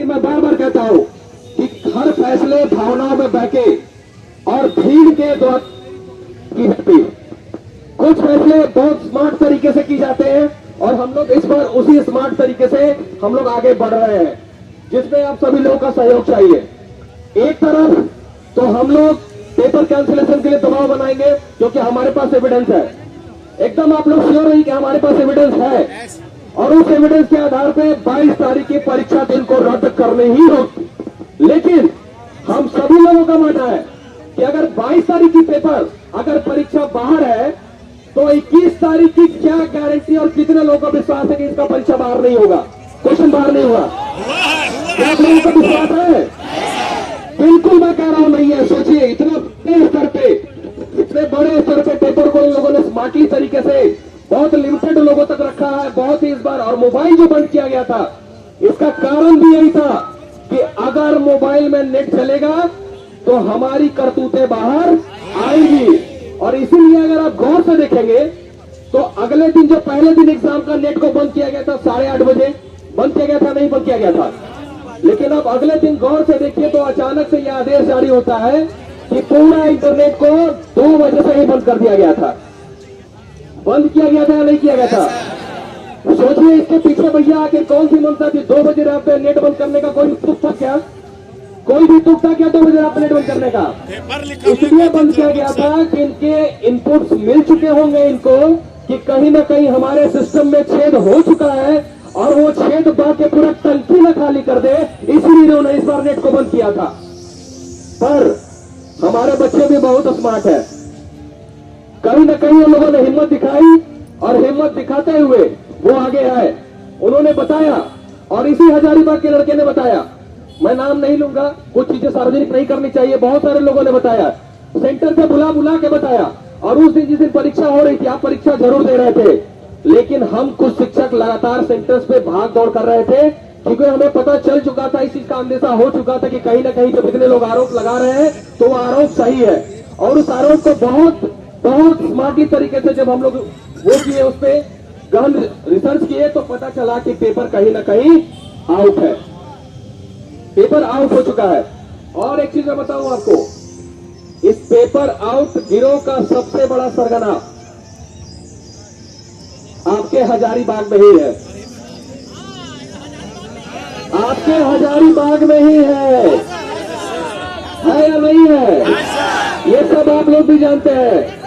लेकिन मैं बार बार कहता हूं कि हर फैसले भावनाओं में बहके और भीड़ के द्वारा की जाती है। कुछ फैसले बहुत स्मार्ट तरीके से की जाते हैं और हम लोग इस बार उसी स्मार्ट तरीके से हम लोग आगे बढ़ रहे हैं, जिसमें आप सभी लोगों का सहयोग चाहिए। एक तरफ तो हम लोग पेपर कैंसिलेशन के लिए दबाव बनाएंगे क्योंकि हमारे पास एविडेंस है। एकदम आप लोग श्योर रहिए कि हमारे पास एविडेंस है और उस एविडेंस के आधार पे 22 तारीख की परीक्षा दिन को रद्द करने ही होगी। लेकिन हम सभी लोगों का मानना है कि अगर 22 तारीख की पेपर अगर परीक्षा बाहर है तो 21 तारीख की क्या गारंटी और कितने लोगों का विश्वास है कि इसका परीक्षा बाहर नहीं होगा, क्वेश्चन बाहर नहीं होगा? क्या आप लोगों का विश्वास है? बिल्कुल मैं कह रहा हूं नहीं है। सोचिए इतना बड़े स्तर पे, इतने बड़े स्तर पे पेपर को इन लोगों ने स्मार्टली तरीके से बहुत लिमिटेड लोगों तक रखा है, बहुत ही इस बार। और मोबाइल जो बंद किया गया था इसका कारण भी यही था कि अगर मोबाइल में नेट चलेगा तो हमारी करतूतें बाहर आएगी। और इसीलिए अगर आप गौर से देखेंगे तो अगले दिन जो पहले दिन एग्जाम का नेट को बंद किया गया था 8:30 बजे बंद किया गया था, नहीं बंद किया गया था। लेकिन अब अगले दिन गौर से देखिए तो अचानक से यह आदेश जारी होता है कि पूरा इंटरनेट को 2 बजे से ही बंद कर दिया गया था। बंद किया गया था या नहीं किया गया था? सोचिए इसके पीछे भैया आके कौन सी मनसा थी? 2 बजे रात पे नेट बंद करने का कोई तुक था क्या? कोई भी तुक था क्या 2 बजे रात पे नेट बंद करने का? इसलिए बंद किया गया था कि इनके इनपुट्स मिल चुके होंगे इनको कि कहीं ना कहीं हमारे सिस्टम में छेद हो चुका है और वो छेद बाके पूरा टंकी न खाली कर दे, इसलिए इन्होंने इस बार नेट को बंद किया था। पर हमारे बच्चे भी बहुत स्मार्ट है, कहीं ना कहीं उन लोगों ने हिम्मत दिखाई और हिम्मत दिखाते हुए वो आगे आए। उन्होंने बताया और इसी हजारीबाग के लड़के ने बताया, मैं नाम नहीं लूंगा, कुछ चीजें सार्वजनिक नहीं करनी चाहिए, बहुत सारे लोगों ने बताया, सेंटर से बुला बुला के बताया। और उस दिन जिस दिन परीक्षा हो रही थी आप परीक्षा जरूर दे रहे थे, लेकिन हम कुछ शिक्षक लगातार सेंटर्स पे भाग दौड़ कर रहे थे क्योंकि हमें पता चल चुका था, इस चीज का अंदेशा हो चुका था कि कहीं ना कहीं जब इतने लोग आरोप लगा रहे हैं तो वो आरोप सही है। और उस आरोप को बहुत बहुत स्मार्टली तरीके से जब हम लोग वो किए, उस पर गहन रिसर्च किए तो पता चला कि पेपर कहीं ना कहीं आउट है, पेपर आउट हो चुका है। और एक चीज मैं बताऊं आपको, इस पेपर आउट गिरोह का सबसे बड़ा सरगना आपके हजारीबाग में ही है, आपके हजारीबाग में ही है या नहीं है? ये सब आप लोग भी जानते हैं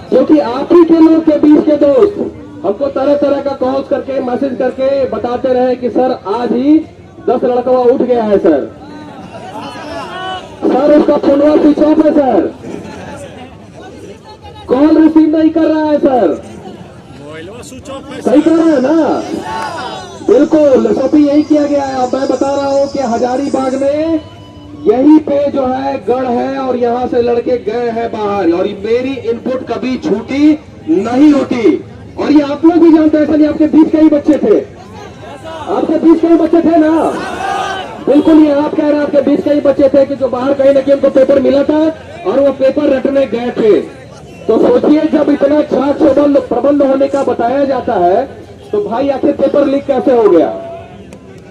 क्योंकि आप ही के लोग के बीच के दोस्त हमको तरह तरह का कॉल करके मैसेज करके बताते रहे कि सर आज ही 10 लड़का उठ गया है सर उसका फोनवा स्विच ऑफ है सर, कॉल रिसीव नहीं कर रहा है सर, सही कर रहा है ना? बिल्कुल सभी यही किया गया है। अब मैं बता रहा हूं कि हजारीबाग में यही पे जो है गढ़ है और यहां से लड़के गए हैं बाहर और मेरी इनपुट कभी झूठी नहीं होती। और ये आप लोग भी जानते हैं, सर ये आपके बीच के ही बच्चे थे, आपके बीच के ही बच्चे थे ना? बिल्कुल ये आप कह रहे हैं आपके बीच के ही बच्चे थे कि जो बाहर कहीं ना कहीं उनको पेपर मिला था और वो पेपर रटने गए थे। तो सोचिए जब इतना छाछ प्रबंध होने का बताया जाता है तो भाई आखिर पेपर लीक कैसे हो गया?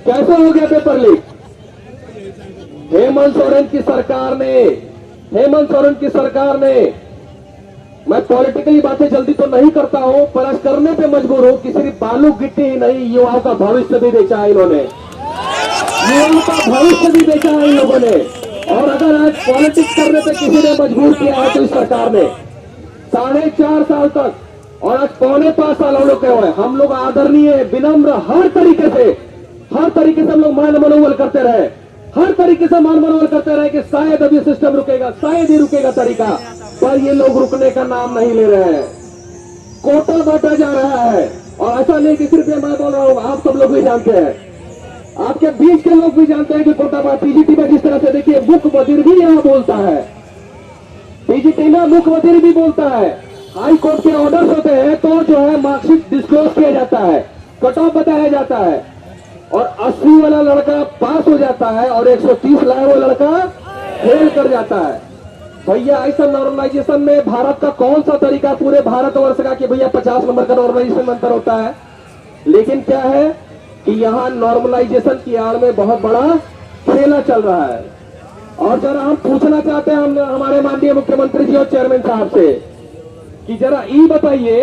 कैसे हो गया पेपर लीक? हेमंत सोरेन की सरकार ने मैं पॉलिटिकली बातें जल्दी तो नहीं करता हूं पर आज करने पे मजबूर हूं कि सिर्फ बालू गिट्टी ही नहीं, युवाओं का भविष्य भी बेचा है इन्होंने, युवाओं का भविष्य भी बेचा है इन लोगों ने। और अगर आज पॉलिटिक्स करने पे किसी ने मजबूर किया है तो इस सरकार ने 4.5 साल तक और आज 4.25 साल हम लोग कहे हुए, हम लोग आदरणीय विनम्र हर तरीके से हम लोग मान मनोबल करते रहे, हर तरीके से मान मनोबल करते रहे कि शायद अब ये सिस्टम रुकेगा, शायद ही रुकेगा तरीका, पर ये लोग रुकने का नाम नहीं ले रहे हैं। कोटा बांटा जा रहा है और ऐसा नहीं कि सिर्फ मैं बोल रहा हूं, आप सब लोग भी जानते हैं, आपके बीच के लोग भी जानते हैं कि कोटा बांटा पीजीटी में जिस तरह से देखिए मुख्य वजीर भी यहां बोलता है, पीजीटी में मुख्य वजीर भी बोलता है, हाई कोर्ट के ऑर्डर्स होते हैं तो जो है मार्कशीट डिस्क्लोज किया जाता है, कट ऑफ बताया जाता है और 80 वाला लड़का पास हो जाता है और 130 लाए वो लड़का फेल कर जाता है। भैया ऐसा नॉर्मलाइजेशन में भारत का कौन सा तरीका पूरे भारतवर्ष का कि भैया 50 नंबर का नॉर्मलाइजेशन अंतर होता है? लेकिन क्या है कि यहाँ नॉर्मलाइजेशन की आड़ में बहुत बड़ा खेला चल रहा है। और जरा हम पूछना चाहते हैं हम हमारे माननीय मुख्यमंत्री जी और चेयरमैन साहब से कि जरा बताइए